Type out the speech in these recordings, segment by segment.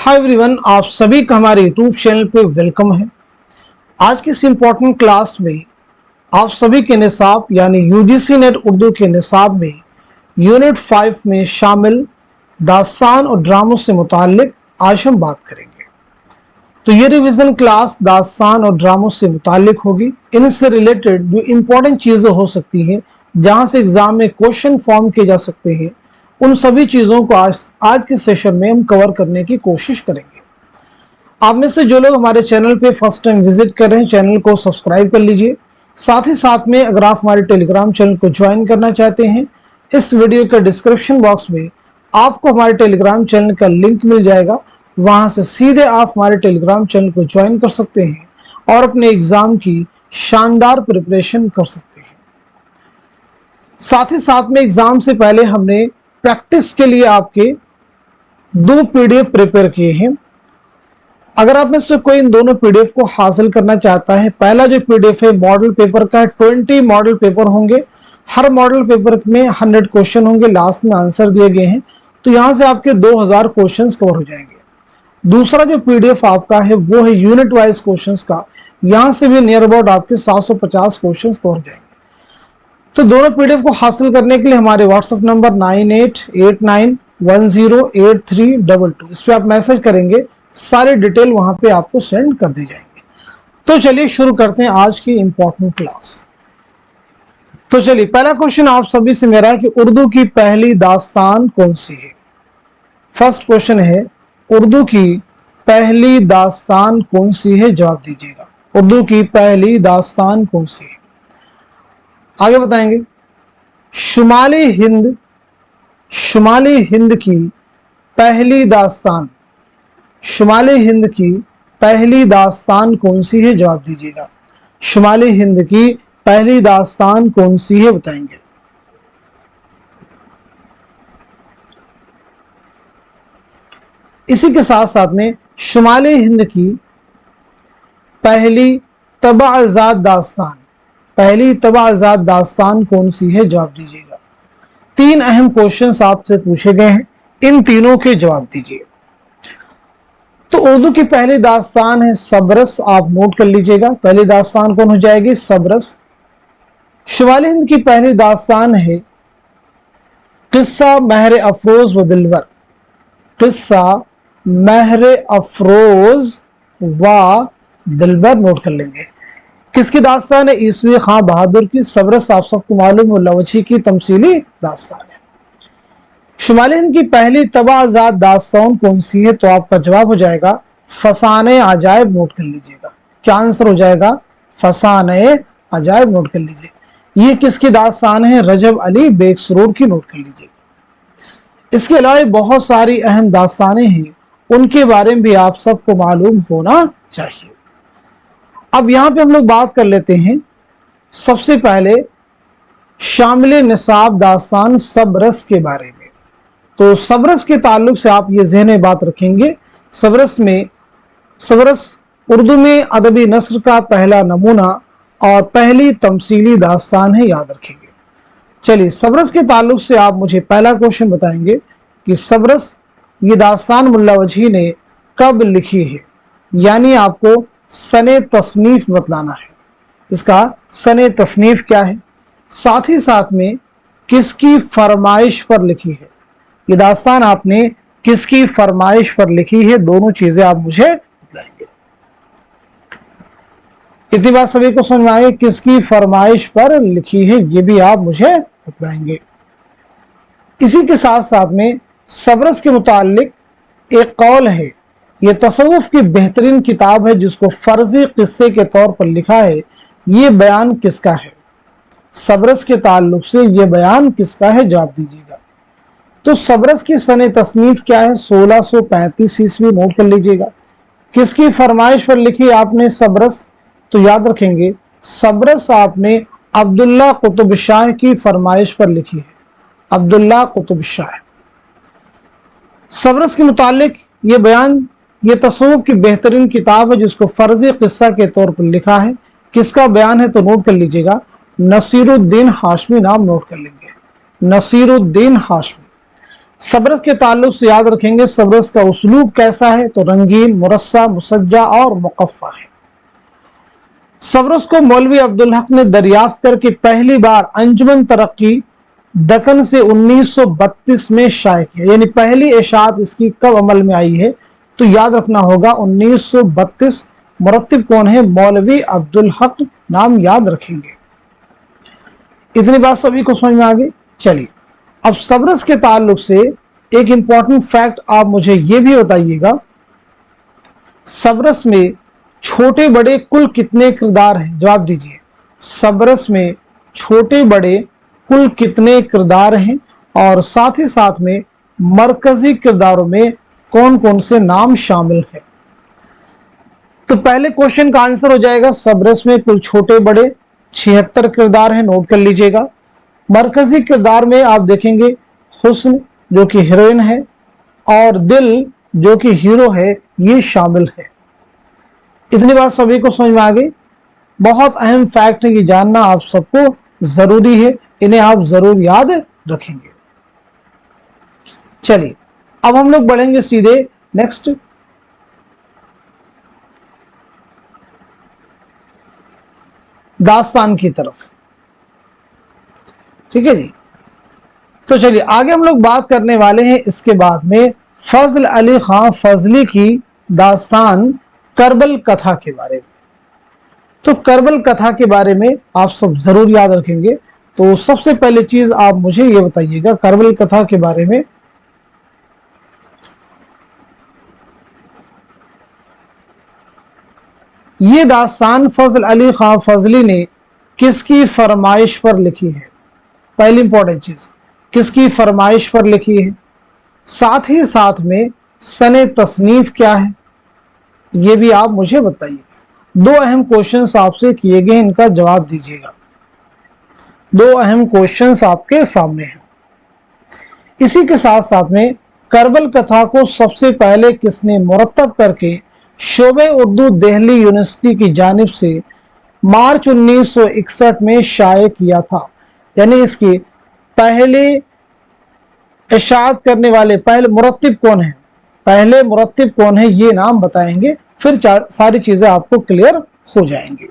Hi everyone, आप सभी का हमारे यूट्यूब चैनल पे वेलकम है। आज की इस इम्पोर्टेंट क्लास में आप सभी के निसाब यानी यूजीसी नेट उर्दू के निसाब में यूनिट 5 में शामिल दास्तान और ड्रामों से मुताल्लिक आज हम बात करेंगे। तो ये रिवीजन क्लास दास्तान और ड्रामों से मुताल्लिक होगी। इनसे रिलेटेड जो इम्पोर्टेंट चीज़ें हो सकती हैं, जहाँ से एग्जाम में क्वेश्चन फॉर्म किए जा सकते हैं, उन सभी चीज़ों को आज के सेशन में हम कवर करने की कोशिश करेंगे। आप में से जो लोग हमारे चैनल पे फर्स्ट टाइम विजिट कर रहे हैं, चैनल को सब्सक्राइब कर लीजिए। साथ ही साथ में अगर आप हमारे टेलीग्राम चैनल को ज्वाइन करना चाहते हैं, इस वीडियो के डिस्क्रिप्शन बॉक्स में आपको हमारे टेलीग्राम चैनल का लिंक मिल जाएगा। वहां से सीधे आप हमारे टेलीग्राम चैनल को ज्वाइन कर सकते हैं और अपने एग्जाम की शानदार प्रिपरेशन कर सकते हैं। साथ ही साथ में एग्जाम से पहले हमने प्रैक्टिस के लिए आपके 2 पीडीएफ प्रिपेयर किए हैं। अगर आप में से कोई इन दोनों पीडीएफ को हासिल करना चाहता है, पहला जो पीडीएफ है मॉडल पेपर का है। 20 मॉडल पेपर होंगे, हर मॉडल पेपर में 100 क्वेश्चन होंगे, लास्ट में आंसर दिए गए हैं, तो यहाँ से आपके 2000 क्वेश्चन कवर हो जाएंगे। दूसरा जो पीडीएफ आपका है वो है यूनिट वाइज क्वेश्चन का, यहाँ से भी नियर अबाउट आपके 750 क्वेश्चन कवर हो जाएंगे। तो दोनों पीडीएफ को हासिल करने के लिए हमारे व्हाट्सएप नंबर 9889108322 इस पे आप मैसेज करेंगे, सारे डिटेल वहां पे आपको सेंड कर दी जाएंगे। तो चलिए शुरू करते हैं आज की इंपॉर्टेंट क्लास। तो चलिए, पहला क्वेश्चन आप सभी से मेरा है कि उर्दू की पहली दास्तान कौन सी है। फर्स्ट क्वेश्चन है, उर्दू की पहली दास्तान कौन सी है, जवाब दीजिएगा। उर्दू की पहली दास्तान कौन सी है। आगे बताएंगे, शुमाली हिंद की पहली दास्तान, शुमाली हिंद की पहली दास्तान कौन सी है, जवाब दीजिएगा। शुमाली हिंद की पहली दास्तान कौन सी है, बताएंगे। इसी के साथ साथ में शुमाली हिंद की पहली तबाअज़ात दास्तान, पहली तबाअज़ात दास्तान कौन सी है, जवाब दीजिएगा। 3 अहम क्वेश्चंस आपसे पूछे गए हैं, इन तीनों के जवाब दीजिए। तो उर्दू की पहली दास्तान है सबरस, आप नोट कर लीजिएगा। पहली दास्तान कौन हो जाएगी, सबरस। शुमाली हिंद की पहली दास्तान है किस्सा महर अफरोज व दिलबर, किस्सा महर अफरोज व दिलबर, नोट कर लेंगे। किसकी दास्तान है, ईसवी खां बहादुर की। सबरस आप सबको मालूम है लवची की तमसीली दास्तान है। शुमाली हिंद की पहली तबाअज़ात दास्तान कौन सी है, तो आपका जवाब हो जाएगा फसाने अजायब, नोट कर लीजिएगा। क्या आंसर हो जाएगा, फसाने अजायब, नोट कर लीजिए। ये किसकी दास्तान है, रजब अली बेग सरूर की, नोट कर लीजिएगा। इसके अलावा बहुत सारी अहम दास्तानें हैं, उनके बारे में भी आप सबको मालूम होना चाहिए। अब यहाँ पे हम लोग बात कर लेते हैं सबसे पहले शामिल निसाब दास्तान सबरस के बारे में। तो सबरस के ताल्लुक से आप ये ज़हन में बात रखेंगे, सबरस उर्दू में अदबी नस्र का पहला नमूना और पहली तमसीली दास्तान है, याद रखेंगे। चलिए, सबरस के ताल्लुक से आप मुझे पहला क्वेश्चन बताएंगे कि सबरस ये दास्तान मुल्ला वजही ने कब लिखी है, यानी आपको सने तसनीफ बतलाना है। इसका सने तसनीफ क्या है, साथ ही साथ में किसकी फरमाइश पर लिखी है। ये दास्तान आपने किसकी फरमाइश पर लिखी है, दोनों चीजें आप मुझे बताएंगे। इतनी बात सभी को समझ में आई, किसकी फरमाइश पर लिखी है, ये भी आप मुझे बताएंगे। इसी के साथ साथ में सबरस के मुतालिक एक कौल है, ये तसव्वुफ की बेहतरीन किताब है जिसको फर्जी किस्से के तौर पर लिखा है, ये बयान किसका है। सबरस के ताल्लुक से ये बयान किसका है, जवाब दीजिएगा। तो सबरस की सने तसनीफ क्या है, 1635 ईस्वी, नोट कर लीजिएगा। किसकी फरमाइश पर लिखी आपने सबरस, तो याद रखेंगे सबरस आपने अब्दुल्ला कुतुब शाह की फरमाइश पर लिखी है, अब्दुल्ला कुतुब शाह। सबरस के मुतालिक ये बयान, ये तसव्वुफ की बेहतरीन किताब है जिसको फर्जी किस्सा के तौर पर लिखा है। किसका बयान है, तो नोट कर लीजिएगा, नसीरुद्दीन हाशमी, नाम नोट कर लेंगे, नसीरुद्दीन हाशमी। सब्रस के ताल्लुक से याद रखेंगे सब्रस का उसलूब कैसा है, तो रंगीन, मुरस्सा, मुसज्जा और मुकफ़्फ़ा है। सब्रस को मौलवी अब्दुल हक ने दरियाफ्त करके पहली बार अंजुमन तरक्की दक्कन से 1932 में शाये किया, यानी पहली इशाअत इसकी कब अमल में आई है, तो याद रखना होगा 1932। मुरत्तिब कौन है, मौलवी अब्दुल हक, नाम याद रखेंगे। इतनी बात सभी को समझ में आ गई। चलिए अब सब्रस के ताल्लुक से एक इंपॉर्टेंट फैक्ट आप मुझे ये भी बताइएगा, सब्रस में छोटे बड़े कुल कितने किरदार हैं, जवाब दीजिए। सब्रस में छोटे बड़े कुल कितने किरदार हैं, और साथ ही साथ में मरकजी किरदारों में कौन कौन से नाम शामिल हैं। तो पहले क्वेश्चन का आंसर हो जाएगा, सब्रस में कुल छोटे बड़े 76 किरदार हैं, नोट कर लीजिएगा। मरकजी किरदार में आप देखेंगे हुस्न जो कि हीरोइन है और दिल जो कि हीरो है, ये शामिल है। इतनी बात सभी को समझ में आ गई। बहुत अहम फैक्ट है, ये जानना आप सबको जरूरी है, इन्हें आप जरूर याद रखेंगे। चलिए अब हम लोग बढ़ेंगे सीधे नेक्स्ट, दास्तान की तरफ। ठीक है जी, तो चलिए आगे हम लोग बात करने वाले हैं इसके बाद में फजल अली खां फजली की दास्तान करबल कथा के बारे में। तो करबल कथा के बारे में आप सब जरूर याद रखेंगे। तो सबसे पहले चीज आप मुझे ये बताइएगा करबल कथा के बारे में, ये दास्तान फजल अली खां फजली ने किसकी फरमाइश पर लिखी है। पहली इंपॉर्टेंट चीज, किसकी फरमाइश पर लिखी है, साथ ही साथ में सने तसनीफ क्या है, ये भी आप मुझे बताइएगा। दो अहम क्वेश्चंस आपसे किए गए, इनका जवाब दीजिएगा। दो अहम क्वेश्चंस आपके सामने हैं। इसी के साथ साथ में करबल कथा को सबसे पहले किसने मुरत्तब करके शोबे उर्दू दिल्ली यूनिवर्सिटी की जानिब से मार्च 1961 में शाये किया था, यानी इसकी पहले इशाअत करने वाले पहले मुरत्तिब कौन है, पहले मुरत्तिब कौन है, ये नाम बताएंगे, फिर सारी चीजें आपको क्लियर हो जाएंगी।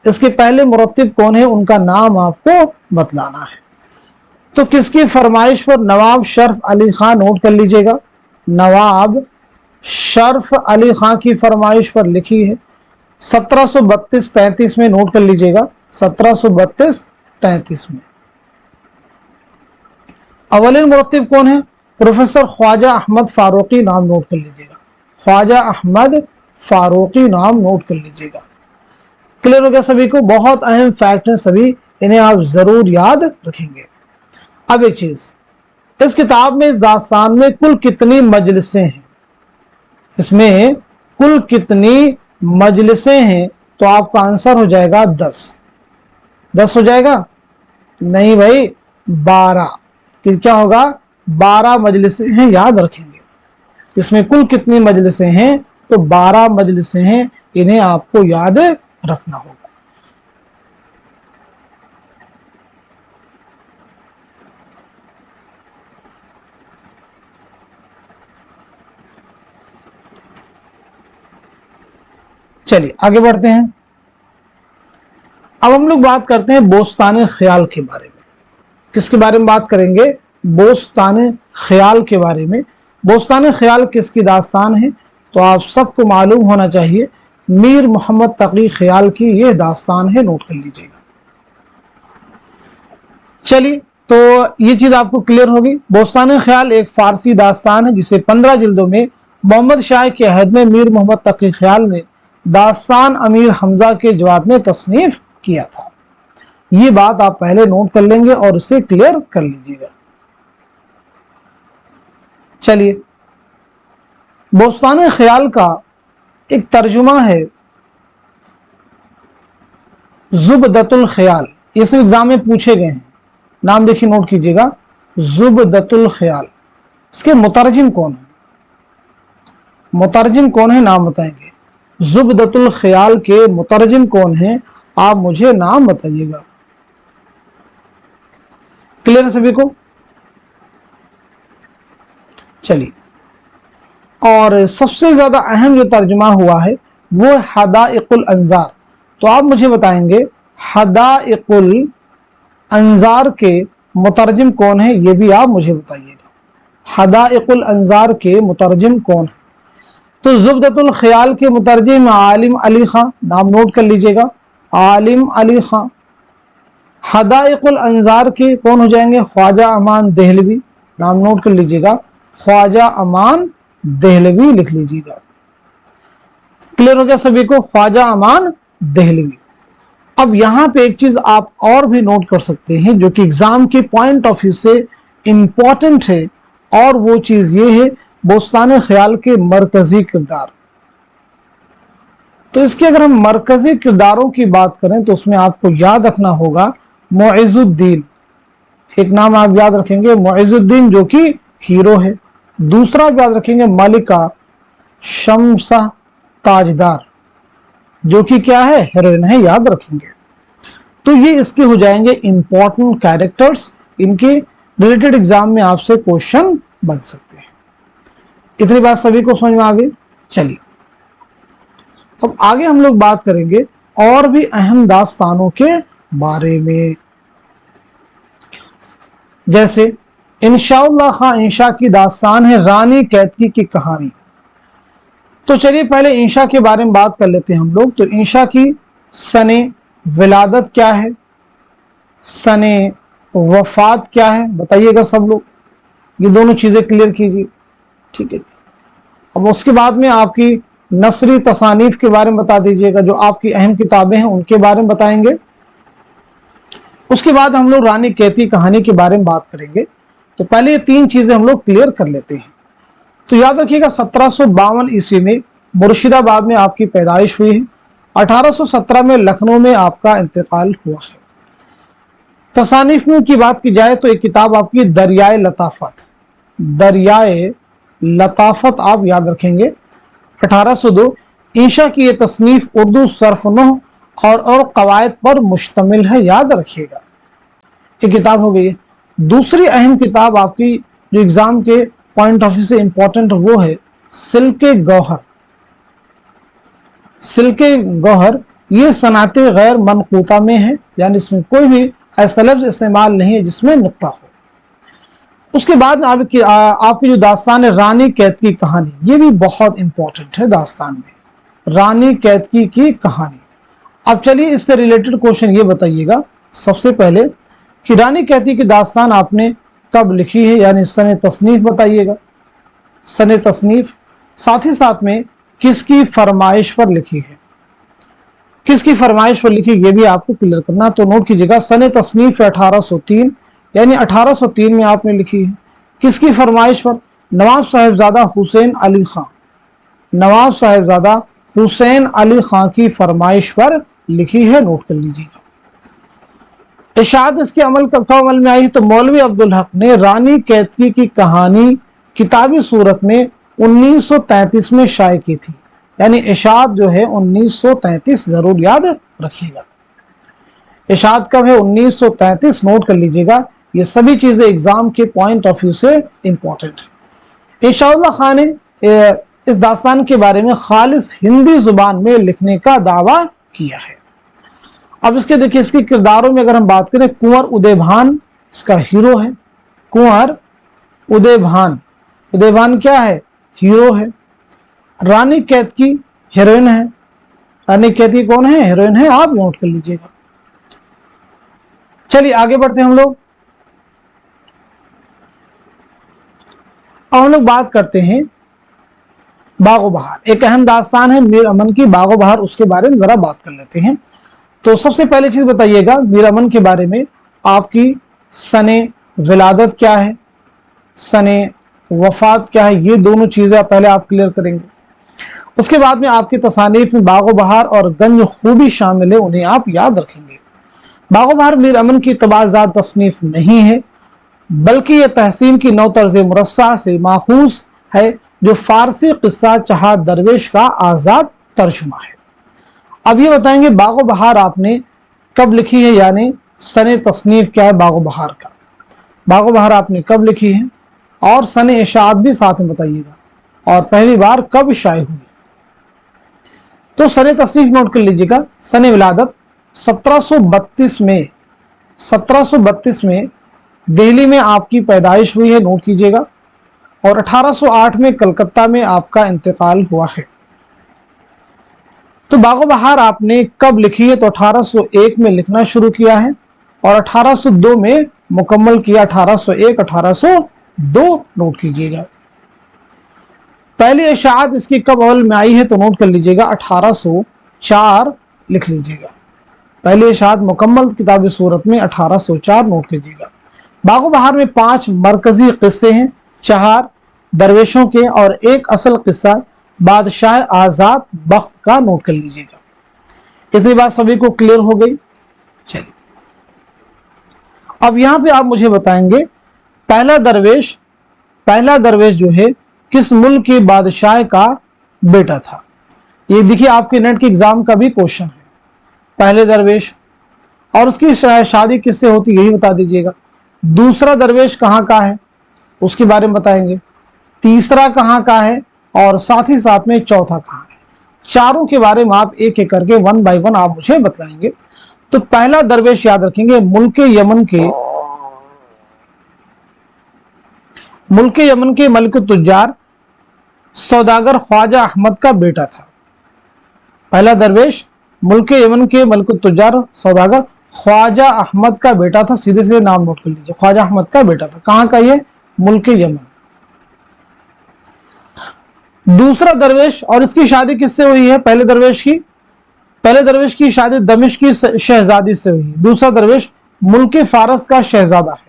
इसके पहले मुरत्तिब कौन है, उनका नाम आपको बतलाना है। तो किसकी फरमाइश पर, नवाब शर्फ अली खान, नोट कर लीजिएगा, नवाब शर्फ अली खां की फरमाइश पर लिखी है 1732-33 में, नोट कर लीजिएगा 1732-33 में। अवलिन मुरत्तिब कौन है, प्रोफेसर ख्वाजा अहमद फारूकी, नाम नोट कर लीजिएगा, ख्वाजा अहमद फारूकी, नाम नोट कर लीजिएगा। क्लियर हो गया सभी को। बहुत अहम फैक्ट है सभी, इन्हें आप जरूर याद रखेंगे। अब एक चीज, इस किताब में, इस दास्तान में कुल कितनी मजलिसें हैं, इसमें कुल कितनी मजलिसें हैं, तो आपका आंसर हो जाएगा 10। 10 हो जाएगा, नहीं भाई 12। क्या होगा, 12 मजलिसें हैं, याद रखेंगे। इसमें कुल कितनी मजलिसें हैं, तो 12 मजलिसें हैं, इन्हें आपको याद रखना होगा। चलिए आगे बढ़ते हैं। अब हम लोग बात करते हैं बोस्तान ख्याल के बारे में। किसके बारे में बात करेंगे, बोस्तान ख्याल के बारे में। बोस्तान ख्याल किसकी दास्तान है, तो आप सबको मालूम होना चाहिए मीर मोहम्मद तकी ख्याल की यह दास्तान है, नोट कर लीजिएगा। चलिए तो ये चीज आपको क्लियर होगी। बोस्तान ख्याल एक फारसी दास्तान है जिसे 15 जिल्दों में मोहम्मद शाह के अहद में मीर मोहम्मद तकी ख्याल ने दास्तान अमीर हमजा के जवाब में तसनीफ किया था। ये बात आप पहले नोट कर लेंगे और उसे क्लियर कर लीजिएगा। चलिए, बोस्तान ख्याल का एक तर्जुमा है जुबदतुल ख्याल, ये सब एग्जाम में पूछे गए हैं। नाम देखिए, नोट कीजिएगा, जुबदतुल ख्याल। इसके मुतरजिम कौन है, मुतरजिम कौन है, नाम बताएंगे। जुबदतुल ख्याल के मुतरजिम कौन है, आप मुझे नाम बताइएगा। क्लियर है सभी को। चलिए, और सबसे ज्यादा अहम जो तर्जुमा हुआ है वो है हदाइकुल अंजार। तो आप मुझे बताएंगे हदाइकुल अंजार के मुतरजिम कौन है, ये भी आप मुझे बताइएगा। हदाइकुल अंजार के मुतरजिम कौन है? तो ज़ुब्दतुल ख्याल के मुतरजिम आलिम अली खां, नाम नोट कर लीजिएगा, आलिम अली खां। हदाइकुल अंजार के कौन हो जाएंगे? ख्वाजा अमान देहलवी, नाम नोट कर लीजिएगा, ख्वाजा अमान देहलवी लिख लीजिएगा। क्लियर हो गया सभी को? ख्वाजा अमान देहलवी। अब यहाँ पे एक चीज आप और भी नोट कर सकते हैं जो कि एग्जाम के पॉइंट ऑफ व्यू से इंपॉर्टेंट है, और वो चीज ये है बोस्तान ख्याल के मरकजी किरदार। तो इसके अगर हम मरकजी किरदारों की बात करें तो उसमें आपको याद रखना होगा मुइजुद्दीन, एक नाम आप याद रखेंगे मुइजुद्दीन जो कि हीरो है। दूसरा आप याद रखेंगे मलिका शमसा ताजदार जो कि क्या है? हीरोइन है, याद रखेंगे। तो ये इसके हो जाएंगे इंपॉर्टेंट कैरेक्टर्स, इनके रिलेटेड एग्जाम में आपसे क्वेश्चन बन सकते हैं। इतनी बात सभी को समझ में आ गई? चलिए अब आगे हम लोग बात करेंगे और भी अहम दास्तानों के बारे में, जैसे इंशाउल्लाह खां इंशा की दास्तान है रानी कैतकी की कहानी। तो चलिए पहले इंशा के बारे में बात कर लेते हैं हम लोग। तो इंशा की सने विलादत क्या है, सने वफात क्या है, बताइएगा सब लोग, ये दोनों चीजें क्लियर कीजिए, ठीक है। अब उसके बाद में आपकी नसरी तसानीफ के बारे में बता दीजिएगा, जो आपकी अहम किताबें हैं उनके बारे में बताएंगे। उसके बाद हम लोग रानी कैती कहानी के बारे में बात करेंगे। तो पहले ये तीन चीजें हम लोग क्लियर कर लेते हैं। तो याद रखिएगा 1752 ईस्वी में मुर्शिदाबाद में आपकी पैदाइश हुई है। 1817 में लखनऊ में आपका इंतकाल हुआ है। तसानीफ में की बात की जाए तो एक किताब आपकी दरियाए लताफत, दरियाए लताफत आप याद रखेंगे 1802। इंशा की ये तसनीफ उर्दू सरफनह और कवायद पर मुश्तमिल है, याद रखिएगा। एक किताब हो गई। दूसरी अहम किताब आपकी जो एग्जाम के पॉइंट ऑफ व्यू से इंपॉर्टेंट वो है सिल्के गौहर। सिल्के गौहर ये सनाते गैर मनकूता में है, यानी इसमें कोई भी ऐसा लफ्ज इस्तेमाल नहीं है जिसमें नुक्ता हो। उसके बाद आपकी जो दास्तान है रानी कैतकी कहानी, ये भी बहुत इंपॉर्टेंट है दास्तान में, रानी कैतकी की कहानी। अब चलिए इससे रिलेटेड क्वेश्चन ये बताइएगा सबसे पहले कि रानी कैतकी की दास्तान आपने कब लिखी है, यानी सने तसनीफ बताइएगा, सने तसनीफ। साथ ही साथ में किसकी फरमाइश पर लिखी है, किसकी फरमाइश पर लिखी, ये भी आपको क्लियर करना। तो नोट कीजिएगा सने तसनीफ 1803, यानी 1803 में आपने लिखी है। किसकी फरमाइश पर? नवाब साहिबजादा हुसैन अली खां, नवाब साहिबजादा हुसैन अली खां की फरमाइश पर लिखी है, नोट कर लीजिएगा। इशाद इसके अमल में आई है तो मौलवी अब्दुल हक ने रानी कैतकी की कहानी किताबी सूरत में 1933 में शाये की थी, यानी इशाद जो है 1933, जरूर याद रखिएगा। इशाद कब है? 1933, नोट कर लीजिएगा। ये सभी चीजें एग्जाम के पॉइंट ऑफ व्यू से इंपॉर्टेंट है। इंशाअल्लाह खान ने इस दास्तान के बारे में खालिस हिंदी जुबान में लिखने का दावा किया है। अब इसके देखिए इसके किरदारों में अगर हम बात करें, कुंवर उदयभान इसका हीरो है, कुंवर उदयभान, उदयभान क्या है? हीरो है। रानी कैतकी हीरोइन है, रानी कैतकी कौन है? हीरोइन है, आप नोट कर लीजिएगा। चलिए आगे बढ़ते हैं हम लोग। अब हम लोग बात करते हैं बागो बहार, एक अहम दास्तान है मीर अमन की बागो बहार, उसके बारे में जरा बात कर लेते हैं। तो सबसे पहले चीज बताइएगा मीर अमन के बारे में, आपकी सने विलादत क्या है, सने वफात क्या है, ये दोनों चीजें पहले आप क्लियर करेंगे। उसके बाद में आपकी तसानीफ में बागो बहार और गंज खूबी शामिल है, उन्हें आप याद रखेंगे। बागो बहार मीर अमन की तबाज़ात तसनीफ नहीं है, बल्कि यह तहसीन की नौ तर्ज मुरस्सा से माखूज है, जो फारसी किस्सा चहा दरवेश का आज़ाद तर्जुमा है। अब ये बताएंगे बागो बहार आपने कब लिखी है, यानी सने तसनीफ क्या है बागो बहार का, बागो बहार आपने कब लिखी है? और सन इशाअत भी साथ में बताइएगा और पहली बार कब शाये हुई। तो सन तस्नीफ नोट कर लीजिएगा। सन विलादत 1732 में दिल्ली में आपकी पैदाइश हुई है, नोट कीजिएगा। और 1808 में कलकत्ता में आपका इंतकाल हुआ है। तो बागो बहार आपने कब लिखी है? तो 1801 में लिखना शुरू किया है और 1802 में मुकम्मल किया। 1801 1802 नोट कीजिएगा। पहली इशाअत इसकी कब अवल में आई है? तो नोट कर लीजिएगा 1804 लिख लीजिएगा। पहली इशाअत मुकम्मल किताबी सूरत में 1804 नोट कीजिएगा। बागो बहार में 5 मरकजी किस्से हैं, 4 दरवेशों के और एक असल किस्सा बादशाह आजाद बख्त का, नोट कर लीजिएगा। इतनी बात सभी को क्लियर हो गई। चलिए अब यहां पे आप मुझे बताएंगे पहला दरवेश जो है किस मुल्क के बादशाह का बेटा था। ये देखिए आपके नेट के एग्जाम का भी क्वेश्चन है। पहले दरवेश और उसकी शादी किससे होती यही बता दीजिएगा। दूसरा दरवेश कहाँ का है उसके बारे में बताएंगे। तीसरा कहाँ का है और साथ ही साथ में चौथा कहाँ है। चारों के बारे में आप एक एक करके 1 बाय 1 आप मुझे बताएंगे। तो पहला दरवेश याद रखेंगे मुल्क यमन के मलिक तुज्जार सौदागर ख्वाजा अहमद का बेटा था। पहला दरवेश मुल्क यमन के मलिक तुज्जार सौदागर ख्वाजा अहमद का बेटा था। सीधे सीधे नाम नोट कर लीजिए, ख्वाजा अहमद का बेटा था। कहां का ये? मुल्क यमन। दूसरा दरवेश और इसकी शादी किससे हुई है? पहले दरवेश की शादी दमिश्क की शहजादी से हुई है। दूसरा दरवेश मुल्क फारस का शहजादा है,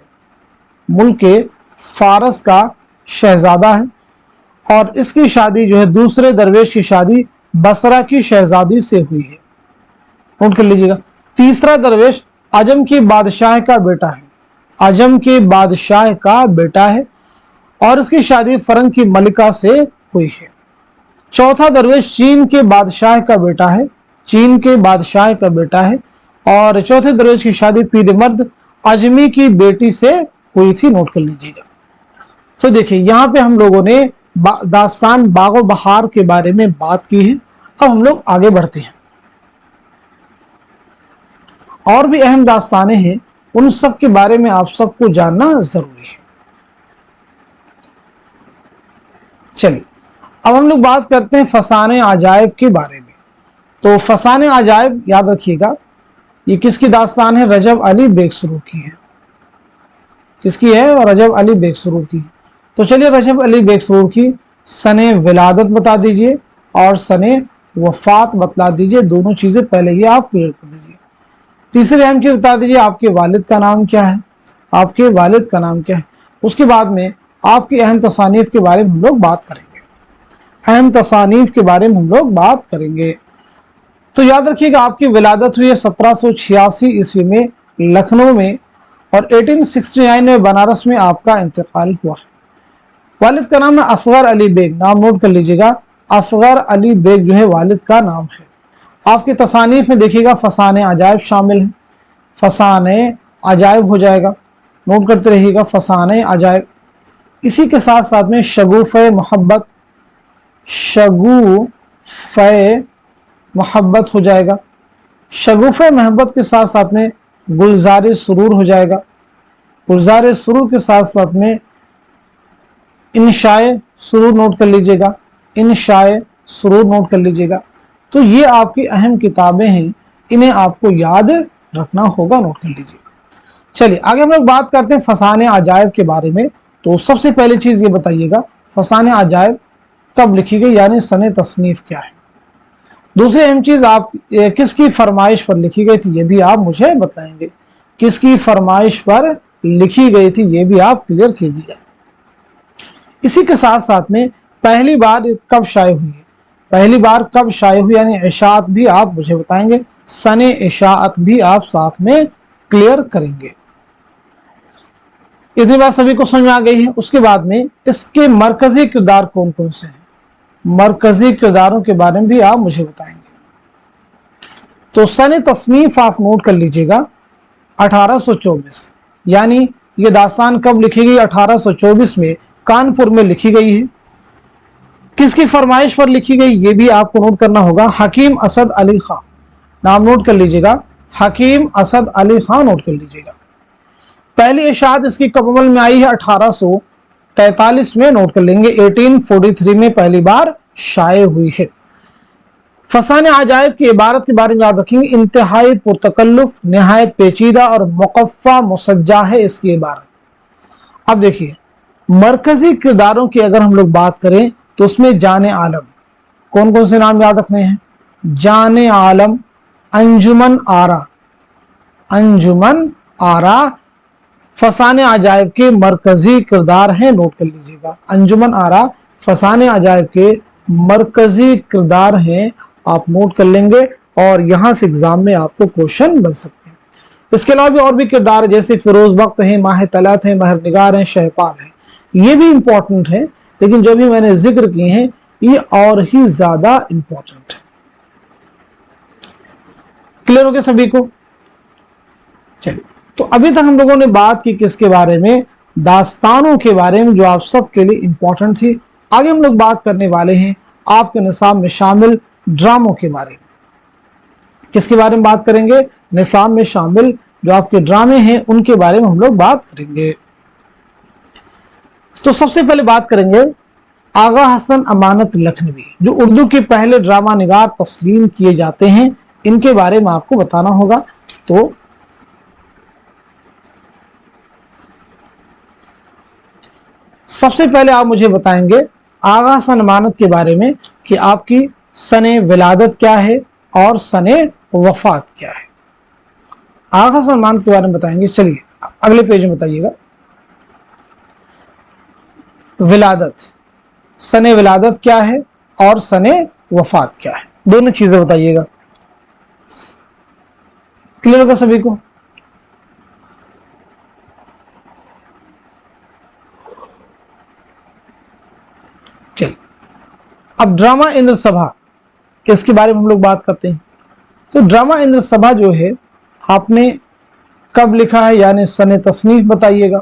मुल्क फारस का शहजादा है और इसकी शादी जो है दूसरे दरवेश की शादी बसरा की शहजादी से हुई है, नोट कर लीजिएगा। तीसरा दरवेश अजम के बादशाह का बेटा है, अजम के बादशाह का बेटा है और इसकी शादी फरंग की मलिका से हुई है। चौथा दरवेश चीन के बादशाह का बेटा है, चीन के बादशाह का बेटा है और चौथे दरवेश की शादी पीरमर्द अजमी की बेटी से हुई थी, नोट कर लीजिएगा। तो देखिए यहाँ पे हम लोगों ने दास्तान बागो बहार के बारे में बात की है। अब हम लोग आगे बढ़ते हैं। और भी अहम दास्तानें हैं, उन सब के बारे में आप सबको जानना जरूरी है। चलिए अब हम लोग बात करते हैं फसाने अजायब के बारे में। तो फसाने अजायब याद रखिएगा, ये किसकी दास्तान है? रजब अली बेगसरू की है। किसकी है? और रजब अली बेगसरू की। तो चलिए रजब अली बेगसरू की सने विलादत बता दीजिए और सने वफात बतला दीजिए। दोनों चीजें पहले ही आप क्लियर कर दीजिए। तीसरी अहम चीज बता दीजिए आपके वालिद का नाम क्या है, आपके वालिद का नाम क्या है। उसके बाद में आपकी अहम तसानीफ के बारे में हम लोग बात करेंगे, अहम तसानीफ के बारे में हम लोग बात करेंगे। तो याद रखिएगा आपकी विलादत हुई है 1786 ईस्वी में लखनऊ में और 1869 में बनारस में आपका इंतकाल हुआ है। वालिद का नाम है असगर अली बेग, नाम नोट कर लीजिएगा। असगर अली बेग जो है वालिद का नाम है। आपकी तसानीफ में देखिएगा फसाने अजायब शामिल है, फसाने अजायब हो जाएगा, नोट करते रहिएगा फसाने अजायब। इसी के साथ साथ में शगुफ़े मोहब्बत, शगुफ़े मोहब्बत हो जाएगा। शगुफ़े मोहब्बत के साथ साथ में गुलज़ार सुरूर हो जाएगा। गुलज़ार सुरूर के साथ साथ में इंशाए सुरूर नोट कर लीजिएगा, इंशाए सुरूर नोट कर लीजिएगा। तो ये आपकी अहम किताबें हैं, इन्हें आपको याद रखना होगा, नोट कर लीजिए। चलिए आगे हम लोग बात करते हैं फसाने अजायब के बारे में। तो सबसे पहली चीज ये बताइएगा फसाने अजायब कब लिखी गई, यानी सने तसनीफ क्या है। दूसरी अहम चीज आप किसकी फरमाइश पर लिखी गई थी, ये भी आप मुझे बताएंगे। किसकी फरमाइश पर लिखी गई थी ये भी आप क्लियर कीजिएगा। इसी के साथ साथ में पहली बार कब शाये हुई है, पहली बार कब शाये हुई यानी इशाअत भी आप मुझे बताएंगे, सने इशाअत भी आप साथ में क्लियर करेंगे। इतनी बात सभी को समझ में आ गई है। उसके बाद में इसके मरकजी किरदार कौन कौन से हैं, मरकजी किरदारों के बारे में भी आप मुझे बताएंगे। तो सने तसनीफ आप नोट कर लीजिएगा 1824, यानी ये दास्तान कब लिखी गई 1824 में कानपुर में लिखी गई है। किसकी फरमाइश पर लिखी गई ये भी आपको नोट करना होगा। हकीम असद अली खान, नाम नोट कर लीजिएगा, हकीम असद अली खान नोट कर लीजिएगा। पहली इशाअत इसकी कब अमल में आई है? 1843 में, नोट कर लेंगे। 1843 में पहली बार शाये हुई है। फसाने अजायब की इबारत के बारे में याद रखेंगे, इंतहाई पुरतकल्लुफ, निहायत पेचीदा और मुकफ़्फ़ा मुसज्जा है इसकी इबारत। अब देखिए, मरकजी किरदारों की अगर हम लोग बात करें तो उसमें जाने आलम, कौन कौन से नाम याद रखने हैं? जाने आलम, अंजुमन आरा, अंजुमन आरा फसाने अजायब के मरकजी किरदार हैं, नोट कर लीजिएगा। अंजुमन आरा फसाने अजायब के मरकजी किरदार हैं, आप नोट कर लेंगे और यहां से एग्जाम में आपको क्वेश्चन बन सकते हैं। इसके अलावा भी और भी किरदार जैसे फिरोज वक्त हैं, माह तलत हैं, महर निगार हैं, शहपाल हैं, ये भी इंपॉर्टेंट है, लेकिन जो भी मैंने जिक्र किए हैं ये और ही ज्यादा इंपॉर्टेंट है। क्लियर हो गया सभी को? चलिए, तो अभी तक हम लोगों ने बात की किसके बारे में? दास्तानों के बारे में, जो आप सबके लिए इंपॉर्टेंट थी। आगे हम लोग बात करने वाले हैं आपके निसाब में शामिल ड्रामों के बारे में। किसके बारे में बात करेंगे? निसाब में शामिल जो आपके ड्रामे हैं उनके बारे में हम लोग बात करेंगे। तो सबसे पहले बात करेंगे आगा हसन अमानत लखनवी, जो उर्दू के पहले ड्रामा निगार तस्लीम किए जाते हैं, इनके बारे में आपको बताना होगा। तो सबसे पहले आप मुझे बताएंगे आगा हसन अमानत के बारे में कि आपकी सने विलादत क्या है और सने वफात क्या है। आगा हसन अमानत के बारे में बताएंगे। चलिए अगले पेज में बताइएगा। विलादत, सने विलादत क्या है और सने वफात क्या है, दोनों चीजें बताइएगा। क्लियर होगा सभी को? चलिए, अब ड्रामा इंद्र सभा, इसके बारे में हम लोग बात करते हैं। तो ड्रामा इंद्र सभा जो है आपने कब लिखा है, यानी सने तसनीफ बताइएगा।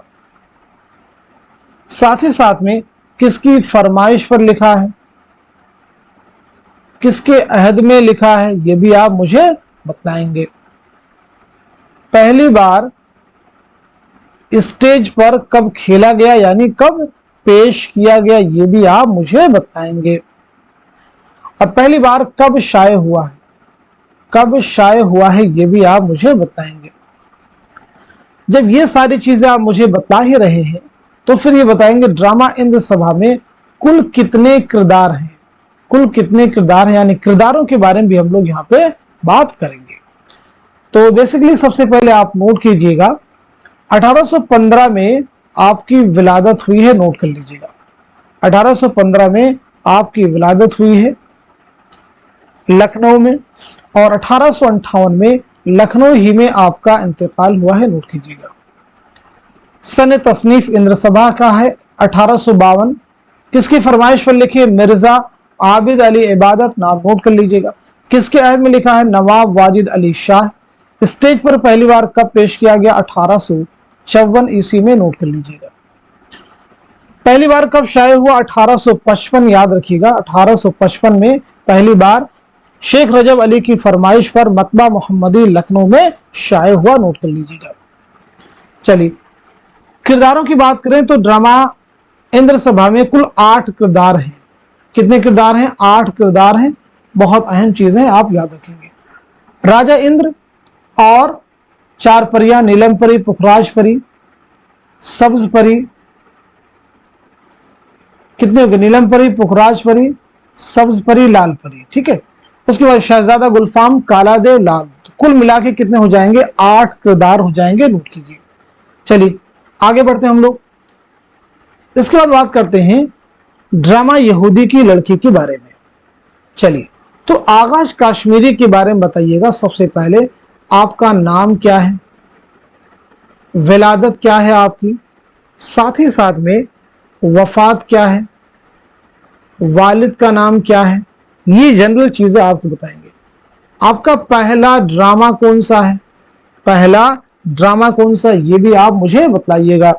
साथ ही साथ में किसकी फरमाइश पर लिखा है, किसके अहद में लिखा है, ये भी आप मुझे बताएंगे। पहली बार स्टेज पर कब खेला गया, यानी कब पेश किया गया, ये भी आप मुझे बताएंगे। और पहली बार कब शाये हुआ है, कब शाये हुआ है, ये भी आप मुझे बताएंगे। जब ये सारी चीजें आप मुझे बता ही रहे हैं तो फिर ये बताएंगे ड्रामा इंद्र सभा में कुल कितने किरदार हैं, कुल कितने किरदार हैं, यानी किरदारों के बारे में भी हम लोग यहाँ पे बात करेंगे। तो बेसिकली सबसे पहले आप नोट कीजिएगा 1815 में आपकी विलादत हुई है, नोट कर लीजिएगा। 1815 में आपकी विलादत हुई है लखनऊ में, और 1858 में लखनऊ ही में आपका इंतकाल हुआ है, नोट कीजिएगा। सन तसनीफ इंद्र सभा का है 1852। किसकी फरमाइश पर लिखी है? मिर्जा आबिद अली इबादत, नाम नोट कर लीजिएगा। किसके अहद में लिखा है? नवाब वाजिद अली शाह। स्टेज पर पहली बार कब पेश किया गया? 1854 ईस्वी में, नोट कर लीजिएगा। पहली बार कब शाये हुआ? 1855, याद रखिएगा। 1855 में पहली बार शेख रजब अली की फरमाइश पर मकबा मोहम्मदी लखनऊ में शाये हुआ, नोट कर लीजिएगा। चलिए किरदारों की बात करें तो ड्रामा इंद्र सभा में कुल 8 किरदार हैं। कितने किरदार हैं? 8 किरदार हैं। बहुत अहम चीजें आप याद रखेंगे। राजा इंद्र और 4 परियां, नीलम परी, पुखराज परी, सब्ज परी, कितने हो गए? नीलम परी, पुखराज परी, सब्ज परी, लाल परी, ठीक है। उसके बाद शहजादा गुलफाम, काला देव, लाल, तो कुल मिला के कितने हो जाएंगे? 8 किरदार हो जाएंगे, नोट कीजिए। चलिए आगे बढ़ते हैं हम लोग। इसके बाद बात करते हैं ड्रामा यहूदी की लड़की के बारे में। चलिए, तो आगाज कश्मीरी के बारे में बताइएगा। सबसे पहले आपका नाम क्या है, विलादत क्या है आपकी, साथ ही साथ में वफात क्या है, वालिद का नाम क्या है, ये जनरल चीजें आपको बताएंगे। आपका पहला ड्रामा कौन सा है, पहला ड्रामा कौन सा, ये भी आप मुझे बताइएगा।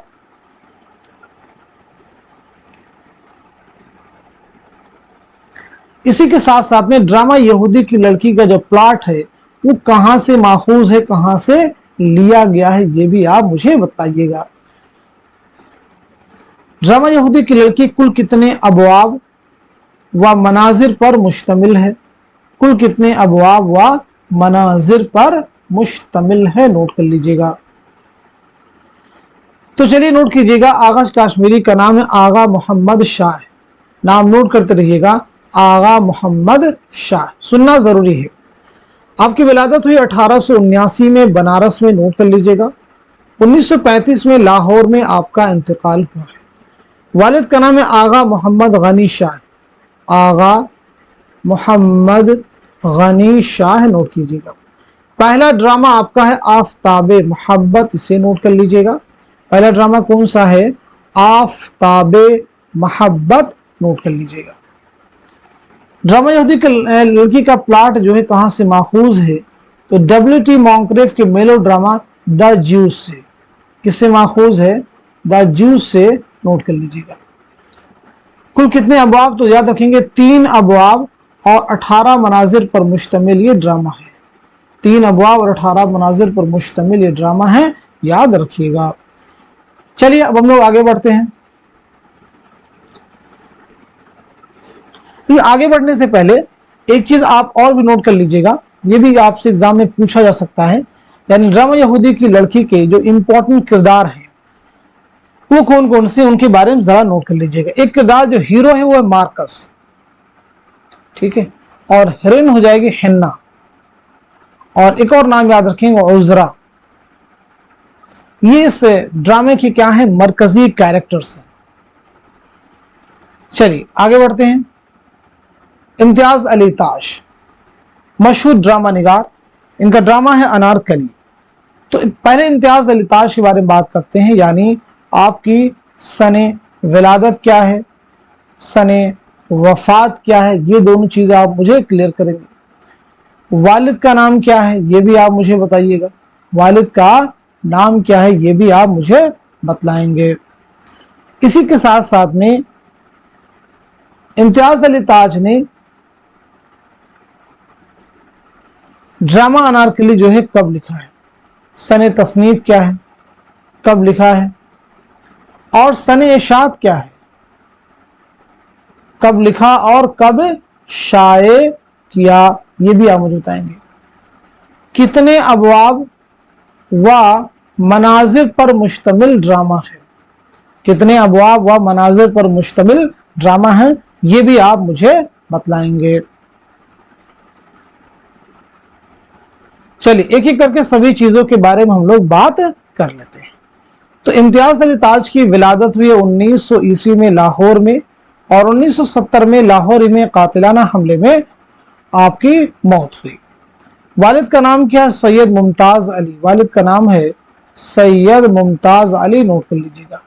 इसी के साथ साथ में ड्रामा यहूदी की लड़की का जो प्लॉट है वो कहां से माखूज है, कहां से लिया गया है, ये भी आप मुझे बताइएगा। ड्रामा यहूदी की लड़की कुल कितने अबवाब व मनाजिर पर मुश्तमिल है? कुल कितने अबवाब व मनाजिर पर मुश्तमिल है, नोट कर लीजिएगा। तो चलिए नोट कीजिएगा, आगा कश्मीरी का नाम है आगा मोहम्मद शाह। नाम नोट करते रहिएगा, आगा मोहम्मद शाह, सुनना जरूरी है। आपकी विलादत हुई 1879 में बनारस में, नोट कर लीजिएगा। 1935 में लाहौर में आपका इंतकाल हुआ है। वालिद का नाम है आगा मोहम्मद गनी शाह। आगा मोहम्मद गनी शाह, नोट कीजिएगा। पहला ड्रामा आपका है आफताबे मोहब्बत, इसे नोट कर लीजिएगा। पहला ड्रामा कौन सा है? आफताबे मोहब्बत, नोट कर लीजिएगा। ड्रामा यहूदी की लड़की का प्लॉट जो है कहां से माखूज है? तो W.T. मॉन्क्रेफ के मेलो ड्रामा द ज्यूज से। किससे माखूज है? द ज्यूज से, नोट कर लीजिएगा। कुल कितने अबवाब? तो याद रखेंगे 3 अबवाब और 18 मनाजिर पर मुश्तमिल ये ड्रामा है। 3 अबवाब और 18 मनाजिर पर मुश्तमिल ये ड्रामा है, याद रखिएगा। चलिए अब हम लोग आगे बढ़ते हैं। तो आगे बढ़ने से पहले एक चीज आप और भी नोट कर लीजिएगा, ये भी आपसे एग्जाम में पूछा जा सकता है। यानी ड्रामा यहूदी की लड़की के जो इंपॉर्टेंट किरदार हैं वो कौन कौन से, उनके बारे में जरा नोट कर लीजिएगा। एक किरदार जो हीरो है वो है मार्कस, ठीक है, और हीरोइन हो जाएगी हेन्ना, और एक और नाम याद रखेंगे उजरा। ये इस ड्रामे की क्या है? मरकजी कैरेक्टर्स हैं। चलिए आगे बढ़ते हैं। इम्तियाज अली ताश, मशहूर ड्रामा निगार, इनका ड्रामा है अनारकली। तो पहले इम्तियाज अली ताश के बारे में बात करते हैं, यानी आपकी सने विलादत क्या है, सने वफात क्या है, ये दोनों चीजें आप मुझे क्लियर करेंगे। वालिद का नाम क्या है ये भी आप मुझे बताइएगा। वालिद का नाम क्या है ये भी आप मुझे बतलाएंगे। इसी के साथ साथ में इम्तियाज अली ताज ने ड्रामा अनारकली जो है कब लिखा है? सने तसनीफ क्या है, कब लिखा है, और सने इशात क्या है, कब लिखा और कब शाये किया, ये भी आप मुझे बताएंगे। कितने अबवाब व मनाजिर पर मुश्तमिल ड्रामा है? कितने अबवाब व मनाजिर पर मुश्तमिल ड्रामा है, ये भी आप मुझे बतलाएंगे। चलिए एक एक करके सभी चीजों के बारे में हम लोग बात कर लेते हैं। तो इम्तियाज अली ताज की विलादत हुई 1900 ईस्वी में लाहौर में, और 1970 में लाहौर में कातिलाना हमले में आपकी मौत हुई। वालिद का नाम क्या है? सैयद मुमताज अली। वालिद का नाम है सैयद मुमताज अली, नोट कर लीजिएगा।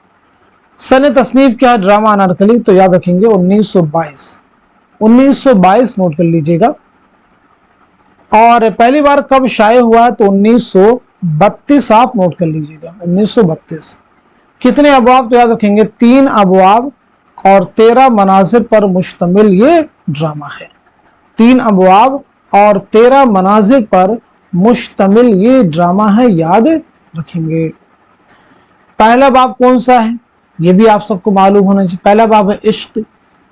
सने तसनीफ क्या है ड्रामा अनारकली? तो याद रखेंगे 1922। 1922 नोट कर लीजिएगा। और पहली बार कब शाये हुआ है? तो 1932 आप नोट कर लीजिएगा, 1932। कितने अबवाब? तो याद रखेंगे 3 अबवाब और 13 मनाजिर पर मुश्तमिल ये ड्रामा है। 3 अबवाब और 13 मनाजिर पर मुश्तमिल ये ड्रामा है, याद रखेंगे। पहला बाब कौन सा है ये भी आप सबको मालूम होना चाहिए। पहला बाब है इश्क,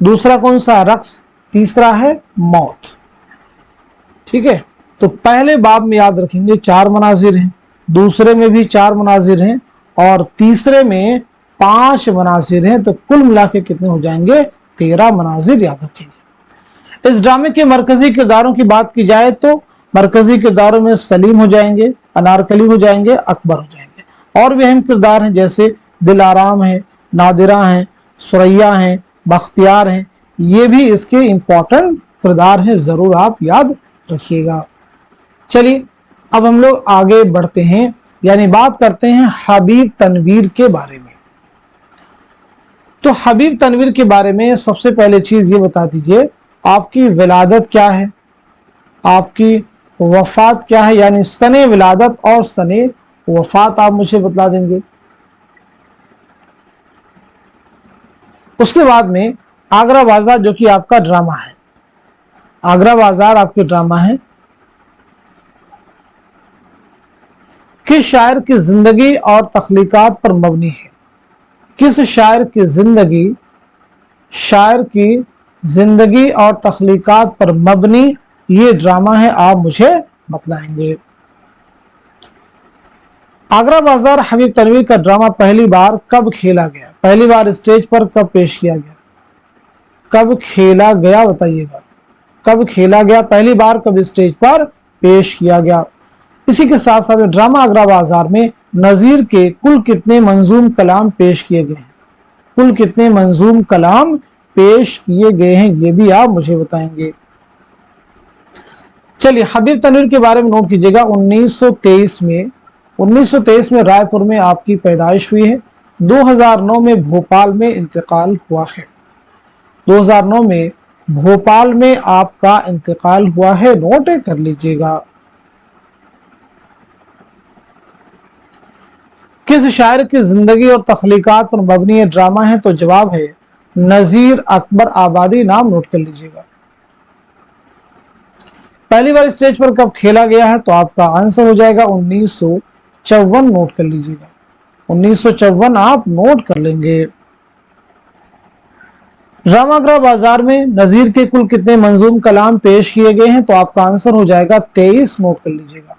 दूसरा कौन सा? रक्स, तीसरा है मौत, ठीक है। तो पहले बाब में याद रखेंगे 4 मनाजिर हैं, दूसरे में भी 4 मनाजिर हैं, और तीसरे में 5 मनाजिर हैं। तो कुल मिला के कितने हो जाएंगे? 13 मनाजिर, याद रखेंगे। इस ड्रामे के मरकजी किरदारों की बात की जाए तो मरकजी किरदारों में सलीम हो जाएंगे, अनारकली हो जाएंगे, अकबर हो जाएंगे। और भी अहम किरदार हैं जैसे दिलाराम है, नादिरा हैं, सुरैया हैं, बख्तियार हैं, ये भी इसके इंपॉर्टेंट किरदार हैं, जरूर आप याद रखिएगा। चलिए अब हम लोग आगे बढ़ते हैं, यानी बात करते हैं हबीब तनवीर के बारे में। तो हबीब तनवीर के बारे में सबसे पहले चीज ये बता दीजिए, आपकी विलादत क्या है, आपकी वफात क्या है, यानी सने विलादत और सने वफात आप मुझे बता देंगे। उसके बाद में आगरा बाजार जो कि आपका ड्रामा है, आगरा बाजार आपके ड्रामा है। किस शायर की जिंदगी और तख्लीकात पर मबनी है? किस शायर की जिंदगी और तख्लीकात पर मबनी ये ड्रामा है, आप मुझे बतलाएंगे। आगरा बाजार हबीब तनवीर का ड्रामा पहली बार कब खेला गया? पहली बार स्टेज पर कब पेश किया गया? कब खेला गया बताइएगा। कब खेला गया, पहली बार कब स्टेज पर पेश किया गया। इसी के साथ साथ ड्रामा आगरा बाजार में नजीर के कुल कितने मंजूम कलाम पेश किए गए हैं? कुल कितने मंजूम कलाम पेश किए गए हैं, ये भी आप मुझे बताएंगे। चलिए, हबीब तनवीर के बारे में नोट कीजिएगा। 1923 में रायपुर में आपकी पैदाइश हुई है। 2009 में भोपाल में इंतकाल हुआ है। 2009 में भोपाल में आपका इंतकाल हुआ है, नोट कर लीजिएगा। किस शायर की जिंदगी और तख्लीकात पर मबनी ड्रामा है? तो जवाब है नजीर अकबर आबादी, नाम नोट कर लीजिएगा। पहली बार स्टेज पर कब खेला गया है? तो आपका आंसर हो जाएगा 1954, नोट कर लीजिएगा। 1954 आप नोट कर लेंगे। ड्रामा आगरा बाजार में नजीर के कुल कितने मंजूम कलाम पेश किए गए हैं? तो आपका आंसर हो जाएगा 23, नोट कर लीजिएगा।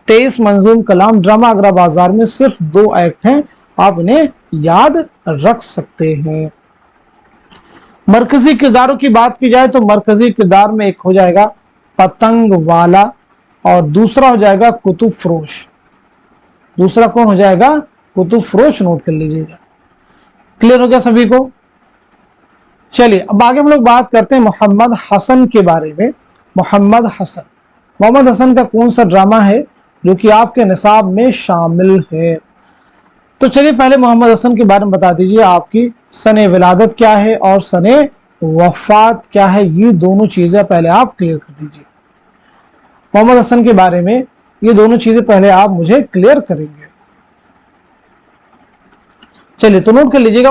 23 मंजूम कलाम। ड्रामा आगरा बाजार में सिर्फ 2 एक्ट हैं, आप इन्हें याद रख सकते हैं। मरकजी किरदारों की बात की जाए तो मरकजी किरदार में एक हो जाएगा पतंग वाला और दूसरा हो जाएगा कुतुब फरोश। दूसरा कौन हो जाएगा? कुतुब फरोश, नोट कर लीजिएगा। क्लियर हो गया सभी को? चलिए, अब आगे हम लोग बात करते हैं मोहम्मद हसन के बारे में। मोहम्मद हसन का कौन सा ड्रामा है जो कि आपके निसाब में शामिल है? तो चलिए, पहले मोहम्मद हसन के बारे में बता दीजिए। आपकी सने विलादत क्या है और सने वफात क्या है, ये दोनों चीजें पहले आप क्लियर कर दीजिए। मोहम्मद हसन के बारे में ये दोनों चीजें पहले आप मुझे क्लियर करेंगे। चलिए, तो नोट कर लीजिएगा।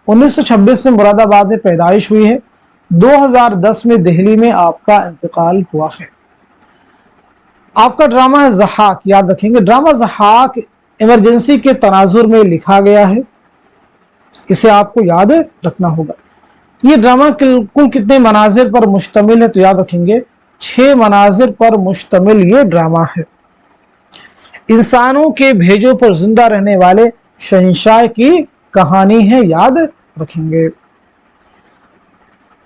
1926 में मुरादाबाद में पैदाइश हुई है। 2010 में दिल्ली में आपका इंतकाल हुआ है। आपका ड्रामा है ज़हाक, याद रखेंगे। ड्रामा ज़हाक इमरजेंसी के तनाजुर में लिखा गया है, इसे आपको याद रखना होगा। ये ड्रामा कुल कितने मनाजिर पर मुश्तमिल है? तो याद रखेंगे 6 मनाजिर पर मुश्तमिल ये ड्रामा है। इंसानों के भेजों पर जिंदा रहने वाले शहंशाह की कहानी है, याद रखेंगे।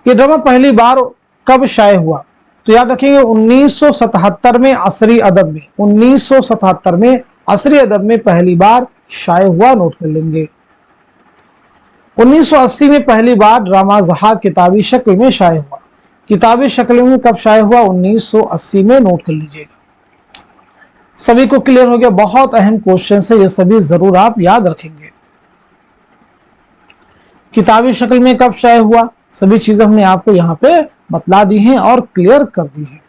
ये ड्रामा पहली बार कब शाये हुआ? तो याद रखेंगे 1977 में असरी अदब में। 1977 में असरी अदब में पहली बार शाये हुआ, नोट कर लेंगे। 1980 में पहली बार ड्रामा ज़हाक किताबी शक्ल में शाये हुआ। किताबी शक्ल में कब शाये हुआ? 1980 में, नोट कर लीजिएगा। सभी को क्लियर हो गया? बहुत अहम क्वेश्चन है, ये सभी जरूर आप याद रखेंगे। किताबी शक्ल में कब शाये हुआ, सभी चीजें हमने आपको यहाँ पे बतला दी हैं और क्लियर कर दी है।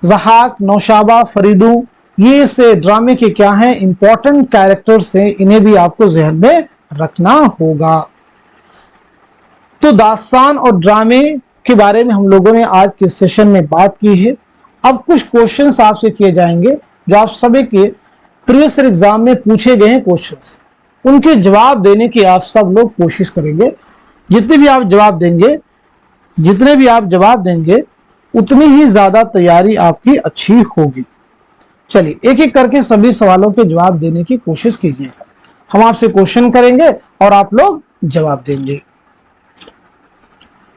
ज़हाक, नौशाबा, फरीदू, ये से ड्रामे के क्या हैं? इंपॉर्टेंट कैरेक्टर्स हैं, इन्हें भी आपको जहन में रखना होगा। तो दास्तान और ड्रामे के बारे में हम लोगों ने आज के सेशन में बात की है। अब कुछ क्वेश्चंस आपसे किए जाएंगे जो आप सभी के प्रीवियस ईयर एग्जाम में पूछे गए हैं क्वेश्चंस, उनके जवाब देने की आप सब लोग कोशिश करेंगे। जितने भी आप जवाब देंगे उतनी ही ज्यादा तैयारी आपकी अच्छी होगी। चलिए, एक एक करके सभी सवालों के जवाब देने की कोशिश कीजिएगा। हम आपसे क्वेश्चन करेंगे और आप लोग जवाब देंगे।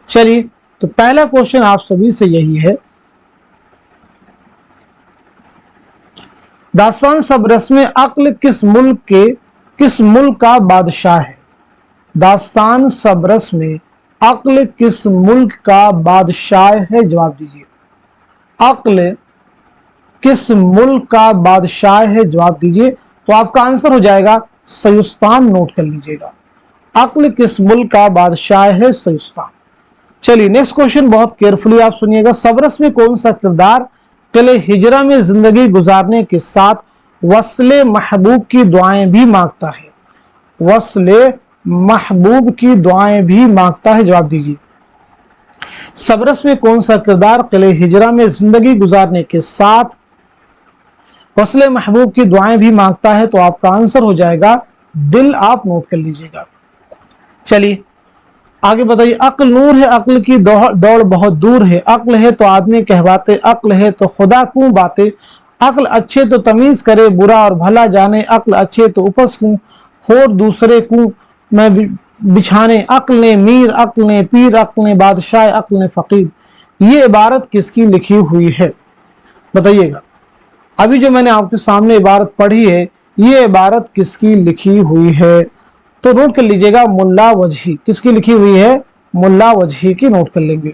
चलिए, तो पहला क्वेश्चन आप सभी से यही है, दास्तान सब रस्म अक्ल किस मुल्क का बादशाह है? दास्तान सब रस्म अक्ल किस मुल्क का बादशाह है? जवाब दीजिए। अक्ल किस मुल्क का बादशाह है? जवाब दीजिए। तो आपका आंसर हो जाएगा सयुस्तान, नोट कर लीजिएगा। अक्ल किस मुल्क का बादशाह है? सयुस्तान। चलिए, नेक्स्ट क्वेश्चन बहुत केयरफुली आप सुनिएगा। सबरस में कौन सा किरदार किले हिजरा में जिंदगी गुजारने के साथ वस्ले महबूब की दुआएं भी मांगता है? वस्ले महबूब की दुआएं भी मांगता है, जवाब दीजिए। सबरस में कौन सा किरदार किले हिजरा में जिंदगी गुजारने के साथ वस्ले महबूब की दुआएं भी मांगता है? तो आपका आंसर हो जाएगा दिल। आप नोट कर लीजिएगा। चलिए आगे बताइए। अक्ल नूर है, अक्ल की दौड़ बहुत दूर है, अक्ल है तो आदमी कहवाते, अक्ल है तो खुदा क्यों बातें, अक्ल अच्छे तो तमीज करे बुरा और भला जाने, अक्ल अच्छे तो उपस क्यों और दूसरे को मैं बिछाने, अक्ल ने मीर, अक्ल ने पीर, अक्ल ने बादशाह, अक्ल ने फकीर। ये इबारत किसकी लिखी हुई है? बताइएगा। अभी जो मैंने आपके सामने इबारत पढ़ी है, ये इबारत किसकी लिखी हुई है? तो नोट कर लीजिएगा, मुल्ला वजही। किसकी लिखी हुई है? मुल्ला वजही की नोट कर लेंगे।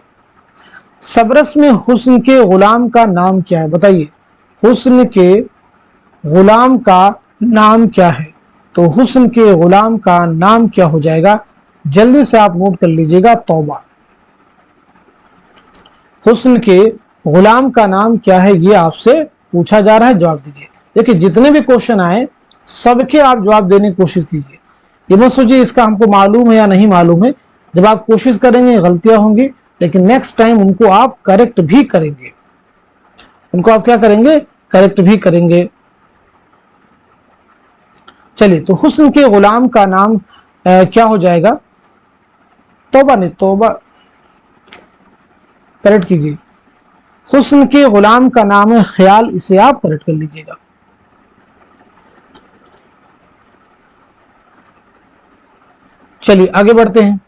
सबरस में हुस्न के गुलाम का नाम क्या है? बताइए, हुस्न के गुलाम का नाम क्या है? तो हुस्न के गुलाम का नाम क्या हो जाएगा? जल्दी से आप नोट कर लीजिएगा, तौबा। हुस्न के गुलाम का नाम क्या है, ये आपसे पूछा जा रहा है, जवाब दीजिए। देखिए जितने भी क्वेश्चन आए सबके आप जवाब देने की कोशिश कीजिए। ये मत सोचिए इसका हमको मालूम है या नहीं मालूम है। जब आप कोशिश करेंगे गलतियां होंगी, लेकिन नेक्स्ट टाइम उनको आप करेक्ट भी करेंगे। उनको आप क्या करेंगे? करेक्ट भी करेंगे। चलिए, तो हुस्न के गुलाम का नाम क्या हो जाएगा? तौबा नहीं, तौबा करेक्ट कीजिए। हुस्न के गुलाम का नाम है ख्याल, इसे आप करेक्ट कर लीजिएगा। चलिए आगे बढ़ते हैं।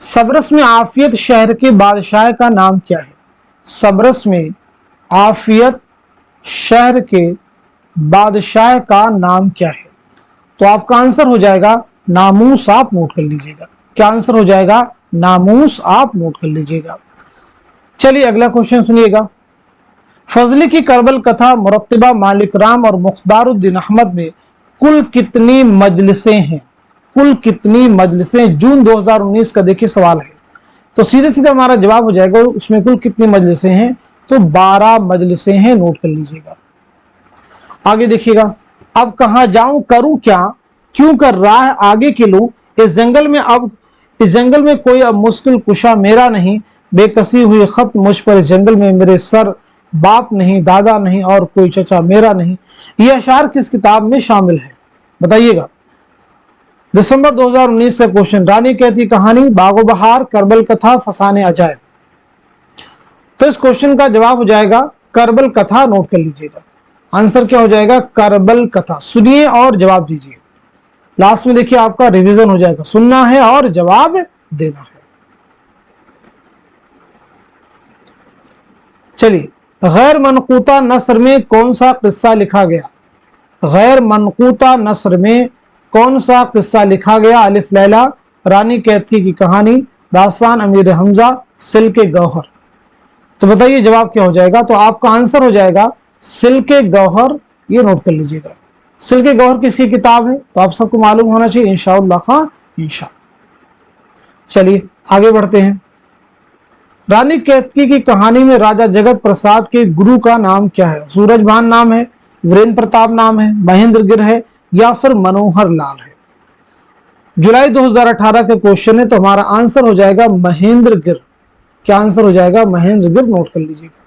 सबरस में आफियत शहर के बादशाह का नाम क्या है? सबरस में आफियत शहर के बादशाह का नाम क्या है? तो आपका आंसर हो जाएगा नामूस। आप नोट कर लीजिएगा। क्या आंसर हो जाएगा? नामूस। आप नोट कर लीजिएगा। चलिए अगला क्वेश्चन सुनिएगा। फजली की करबल कथा, मुरत्तिबा, मालिक राम और मुख्तारुद्दीन अहमद में कुल कितनी मजलिसें हैं? कुल कितनी मजलिसें? जून 2019 का देखिए सवाल है, तो सीधे सीधे हमारा जवाब हो जाएगा उसमें कुल कितनी मजलिसें हैं? तो 12 मजलिसें हैं। नोट कर लीजिएगा। आगे देखिएगा। अब कहां जाऊं, करूं क्या, क्यों कर रहा है आगे के लोग, इस जंगल में कोई अब मुश्किल कुशा मेरा नहीं, बेकसी हुई खत मुझ पर इस जंगल में, मेरे सर बाप नहीं, दादा नहीं और कोई चचा मेरा नहीं। ये अशार किस किताब में शामिल है? बताइएगा। दिसंबर 2019 का क्वेश्चन। रानी कहती कहानी, बागो बहार, करबल कथा, फसाने अजायब। तो इस क्वेश्चन का जवाब हो जाएगा करबल कथा। नोट कर लीजिएगा। आंसर क्या हो जाएगा? करबल कथा। सुनिए और जवाब दीजिए। लास्ट में देखिए आपका रिवीजन हो जाएगा। सुनना है और जवाब देना है। चलिए, गैर मनकूता नस्र में कौन सा किस्सा लिखा गया? गैर मनकूता नस्र में कौन सा किस्सा लिखा गया? अलिफ लैला, रानी कैथी की कहानी, दास्तान अमीर हमजा, सिल्के गौहर। तो बताइए जवाब क्या हो जाएगा? तो आपका आंसर हो जाएगा सिल्के गौहर। ये नोट कर लीजिएगा। सिल्के गौहर किसकी किताब है? तो आप सबको मालूम होना चाहिए इंशाअल्लाह खां इंशाअल्लाह। चलिए आगे बढ़ते हैं। रानी कैथी की कहानी में राजा जगत प्रसाद के गुरु का नाम क्या है? सूरजभान नाम है, वीरेंद्र प्रताप नाम है, महेंद्र गिर है या फिर मनोहर लाल है? जुलाई 2018 का क्वेश्चन है, तो हमारा आंसर हो जाएगा महेंद्र गिर। क्या आंसर हो जाएगा? महेंद्र गिर। नोट कर लीजिएगा।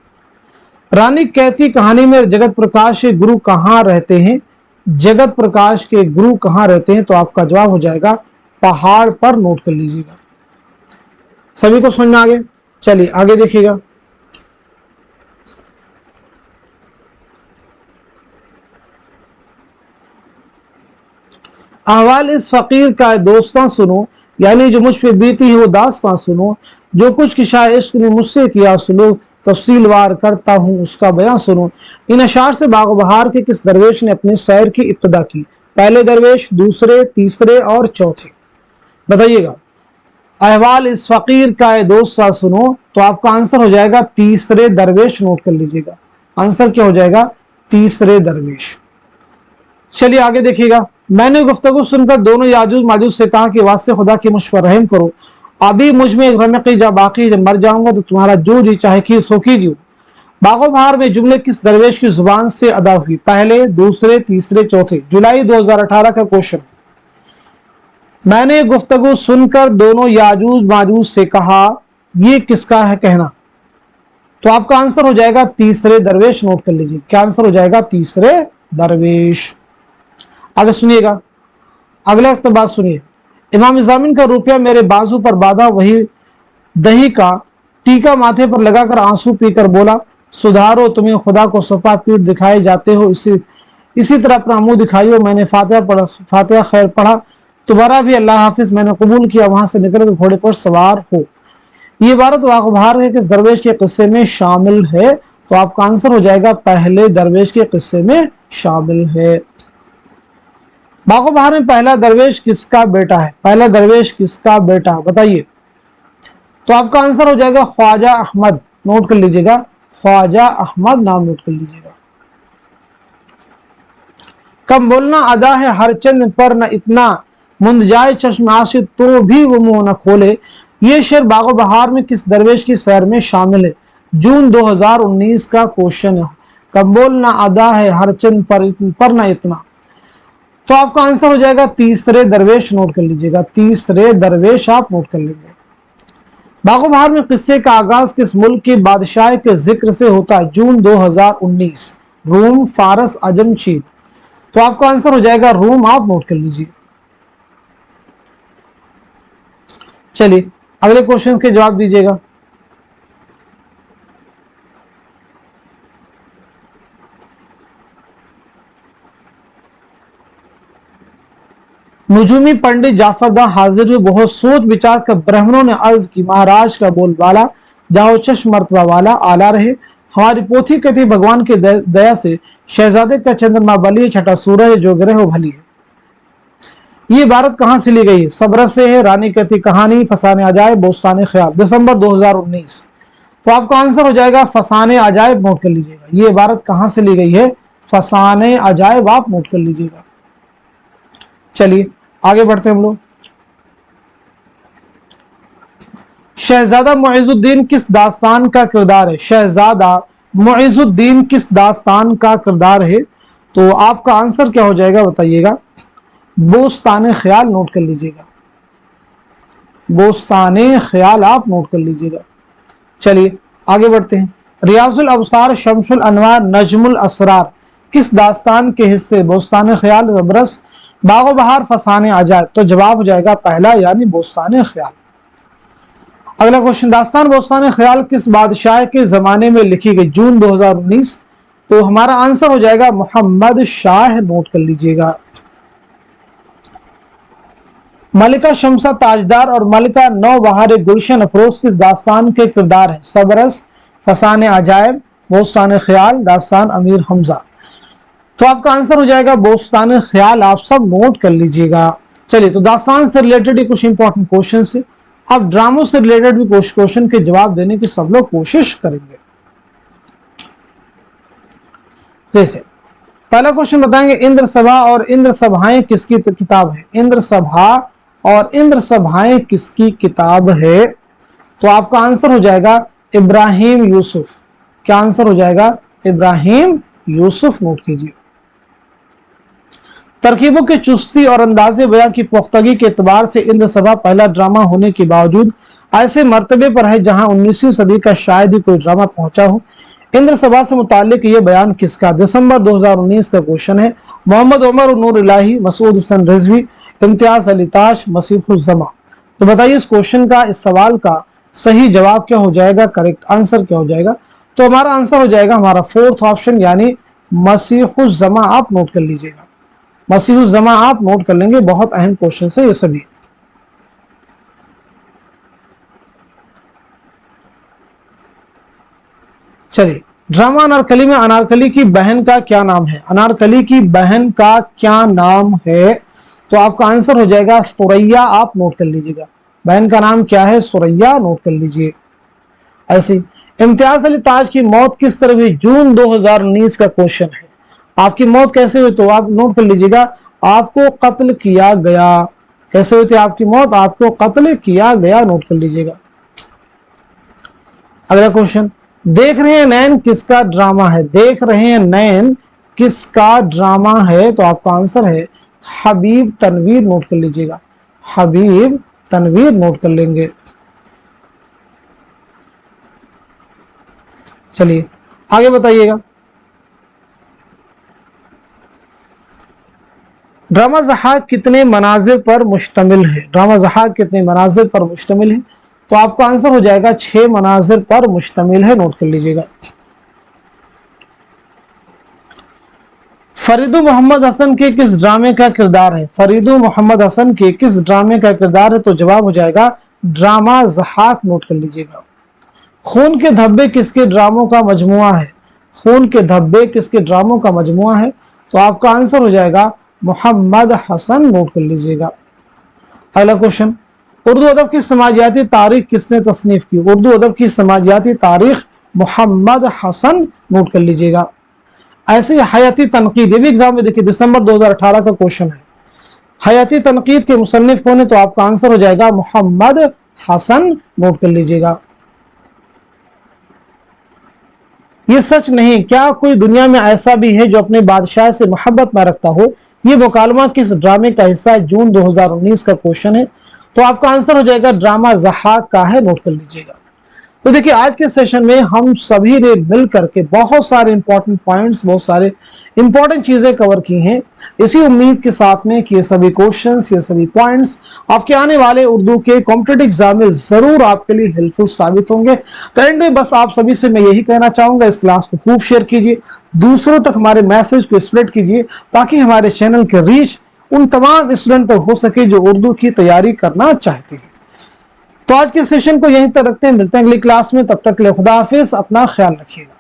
रानी कैथी कहानी में जगत प्रकाश के गुरु कहाँ रहते हैं? जगत प्रकाश के गुरु कहाँ रहते हैं? तो आपका जवाब हो जाएगा पहाड़ पर। नोट कर लीजिएगा। सभी को समझ में आ गया? चलिए आगे देखिएगा। अहवाल इस फकीर का दोस्तां सुनो, यानी जो मुझ पे बीती है वो दास्तां सुनो, जो कुछ किशा इश्क ने मुझसे किया सुलूक, तफसील वार करता हूँ उसका बयां सुनो। इन अशार से बागो बहार के किस दरवेश ने अपने सैर की इब्तिदा की? पहले दरवेश, दूसरे, तीसरे और चौथे? बताइएगा। अहवाल इस फकीर का दोस्तां सुनो, तो आपका आंसर हो जाएगा तीसरे दरवेश। नोट कर लीजिएगा। आंसर क्या हो जाएगा? तीसरे दरवेश। चलिए आगे देखिएगा। मैंने गुफ्तगू सुनकर दोनों याजूज माजूज से कहा कि वास्ते खुदा की मुझ पर रहम करो, अभी मुझ में एक रमक़ी जा बाकी, जब मर जाऊंगा तो तुम्हारा जो जी चाहे कि सो कीजिए। बागो बहार में जुमले किस दरवेश की जुबान से अदा हुई? पहले, दूसरे, तीसरे, चौथे? जुलाई 2018 का क्वेश्चन। मैंने गुफ्तगू सुनकर दोनों याजूज माजूज से कहा, ये किसका है कहना? तो आपका आंसर हो जाएगा तीसरे दरवेश। नोट कर लीजिए, क्या आंसर हो जाएगा? तीसरे दरवेश। आगे सुनिएगा, अगला इक़्तिबास सुनिए। इमाम ज़ामिन का रुपया मेरे बाजू पर बांधा, वही दही का टीका माथे पर लगाकर आंसू पीकर बोला, सुधारो, तुम्हें खुदा को सफा पीठ दिखाए जाते हो, इसी तरह अपना मुंह दिखाइयो। मैंने फातिहा खैर पढ़ा, तुम्हारा भी अल्लाह हाफिज, मैंने कबूल किया, वहां से निकल घोड़े पर सवार हो। ये इबारत वाक़बार है किस दरवेश के किस्से में शामिल है? तो आपका आंसर हो जाएगा पहले दरवेश के किस्से में शामिल है। वाक़बार में पहला दरवेश किसका बेटा है? पहला दरवेश किसका बेटा, बताइए। तो आपका आंसर हो जाएगा ख्वाजा अहमद। नोट कर लीजिएगा, ख्वाजा अहमद नाम नोट कर लीजिएगा। कम बोलना अदा है हर चंद पर न इतना, मुंद जाए चश्म आशिक तो भी वो मुंह न खोले। ये शेर बागो बहार में किस दरवेश की सैर में शामिल है? जून 2019 का क्वेश्चन है। कम बोलना अदा है हर चंद पर न इतना, तो आपका आंसर हो जाएगा तीसरे दरवेश। नोट कर लीजिएगा, तीसरे दरवेश आप नोट कर लीजिए। बागो बहार में किस्से का आगाज किस मुल्क के बादशाह के जिक्र से होता है? जून 2019, रूम, फारस, अजम, चीन। तो आपका आंसर हो जाएगा रूम, आप नोट कर लीजिए। चलिए अगले क्वेश्चन के जवाब दीजिएगा। नुजूमी पंडित जाफरदा हाजिर में बहुत सोच विचार कर ब्राह्मणों ने अर्ज की, महाराज का बोलबाला जाओ चश्म मर्तबा वाला आला रहे। हमारी पोथी कहती भगवान की दया से शहजादे का चंद्रमा बली, छठा सूरज जो ग्रह हो भली है। ये इबारत कहां से ली गई है? सब्र से है। रानी कहती कहानी, फसाने अजायब, बोस्तान ख्याल, दिसंबर 2019। तो आपका आंसर हो जाएगा फसाने अजायब। नोट कर लीजिएगा, ये इबारत कहां से ली गई है? फसाने अजायब, आप नोट कर लीजिएगा। चलिए आगे बढ़ते हैं हम लोग। शहजादा मुइजुद्दीन किस दास्तान का किरदार है? शहजादा मुइजुद्दीन किस दास्तान का किरदार है? तो आपका आंसर क्या हो जाएगा, बताइएगा। बोस्तान ख्याल, नोट कर लीजिएगा, बोस्तान ख्याल आप नोट कर लीजिएगा। चलिए आगे बढ़ते हैं। रियाजुल अबसार, शम्सुल अनवार, नजमुल असरार किस दास्तान के हिस्से? बोस्तान ख्याल, रबरस, बागो बहार, फसाने अजायब। तो जवाब हो जाएगा पहला, यानी बोस्तान ख्याल। अगला क्वेश्चन, दास्तान बोस्तान ख्याल किस बादशाह के जमाने में लिखी गई? जून 2019। तो हमारा आंसर हो जाएगा मोहम्मद शाह। नोट कर लीजिएगा। मलिका शमसा ताजदार और मलिका नौबहार गुलशन अफरोज किस दास्तान के किरदार है? सबरस, फसाने अजायब, बोस्तान ख्याल, दास्तान अमीर हमजा। तो आपका आंसर हो जाएगा बोस्तान ख्याल, आप सब नोट कर लीजिएगा। चलिए, तो दास्तान से रिलेटेड कुछ इंपॉर्टेंट क्वेश्चन से, अब ड्रामों से रिलेटेड भी कुछ क्वेश्चन के जवाब देने की सब लोग कोशिश करेंगे। जैसे पहला क्वेश्चन बताएंगे, इंद्र सभा और इंद्र सभाएं किसकी किताब है? इंद्र सभा और इंद्र सभाएं किसकी किताब है? तो आपका आंसर हो जाएगा इब्राहिम यूसुफ। क्या आंसर हो जाएगा? इब्राहिम यूसुफ। नोट कीजिए। तरकीबों की चुस्ती और अंदाजे बयां की पुख्तगी के एतबार से इंद्र सभा पहला ड्रामा होने के बावजूद ऐसे मर्तबे पर है जहां 19वीं सदी का शायद ही कोई ड्रामा पहुंचा हो। इंद्र सभा से मुतालिक ये बयान किसका? दिसंबर 2019 का क्वेश्चन है। मोहम्मद उमर नूर इलाही, मसूद हुसैन रिजवी, इम्तियाज अली ताश, मसीफुज्जमा। तो बताइए इस क्वेश्चन का, इस सवाल का सही जवाब क्या हो जाएगा? करेक्ट आंसर क्या हो जाएगा? तो हमारा आंसर हो जाएगा हमारा फोर्थ ऑप्शन, यानी मसीहुज्जमा। आप नोट कर लीजिएगा, मसीहुज्जमा आप नोट कर लेंगे। बहुत अहम क्वेश्चन है ये सभी। चलिए, ड्रामा अनारकली में अनारकली की बहन का क्या नाम है? अनारकली की बहन का क्या नाम है? तो आपका आंसर हो जाएगा सुरैया। आप नोट कर लीजिएगा, बहन का नाम क्या है? सुरैया। नोट कर लीजिए। ऐसी इम्तियाज अली ताज की मौत किस तरह हुई? जून 2019 का क्वेश्चन है। आपकी मौत कैसे हुई? तो आप नोट कर लीजिएगा, आपको कत्ल किया गया। कैसे हुई थी आपकी मौत? आपको कत्ल किया गया। नोट कर लीजिएगा। अगला क्वेश्चन, देख रहे हैं नैन किसका ड्रामा है? देख रहे हैं नैन किसका ड्रामा है? तो आपका आंसर है हबीब तनवीर। नोट कर लीजिएगा, हबीब तनवीर नोट कर लेंगे। चलिए आगे बताइएगा। ड्रामा ज़हाक कितने मनाजिर पर मुश्तमिल है? ड्रामा ज़हाक कितने मनाजिर पर मुश्तमिल है? तो आपका आंसर हो जाएगा 6 मनाजिर पर मुश्तमिल है, नोट कर लीजिएगा। फरीदु मोहम्मद हसन के किस ड्रामे का किरदार है? फरीदु मोहम्मद हसन के किस ड्रामे का किरदार है? तो जवाब हो जाएगा ड्रामा ज़हाक, नोट कर लीजिएगा। खून के धब्बे किसके ड्रामों का मजमुआ है? खून के धब्बे किसके ड्रामों का मजमुआ है? तो आपका आंसर हो जाएगा मोहम्मद हसन, नोट कर लीजिएगा। अगला क्वेश्चन, उर्दू अदब की समाजियाती तारीख किसने तसनीफ की? उर्दू अदब की समाजियाती तारीख मोहम्मद हसन, नोट कर लीजिएगा। ऐसे हयाती तनकीद, ये भी एग्जाम में देखिए दिसंबर 2018 का क्वेश्चन है। हयाती तनकीद के मुसन्निफ कौन है? तो आपका आंसर हो जाएगा मोहम्मद हसन, नोट कर लीजिएगा। ये सच नहीं, क्या कोई दुनिया में ऐसा भी है जो अपने बादशाह से मोहब्बत न रखता हो? ये मुकालमा किस ड्रामे का हिस्सा है? जून 2019 का क्वेश्चन है। तो आपका आंसर हो जाएगा ड्रामा ज़हाक का है, नोट कर लीजिएगा। तो देखिए आज के सेशन में हम सभी ने मिल करके बहुत सारे इंपॉर्टेंट पॉइंट्स, बहुत सारे इंपॉर्टेंट चीजें कवर की हैं, इसी उम्मीद के साथ में कि ये सभी क्वेश्चंस, ये सभी पॉइंट्स आपके आने वाले उर्दू के कॉम्पिटिटिव एग्जाम में जरूर आपके लिए हेल्पफुल साबित होंगे। तो एंड में बस आप सभी से मैं यही कहना चाहूंगा, इस क्लास को खूब शेयर कीजिए, दूसरों तक हमारे मैसेज को स्प्रेड कीजिए, ताकि हमारे चैनल के रीच उन तमाम स्टूडेंट तक हो सके जो उर्दू की तैयारी करना चाहते हैं। तो आज के सेशन को यहीं तक रखते हैं, मिलते हैं अगली क्लास में, तब तक के लिए खुदा हाफिज, अपना ख्याल रखिएगा।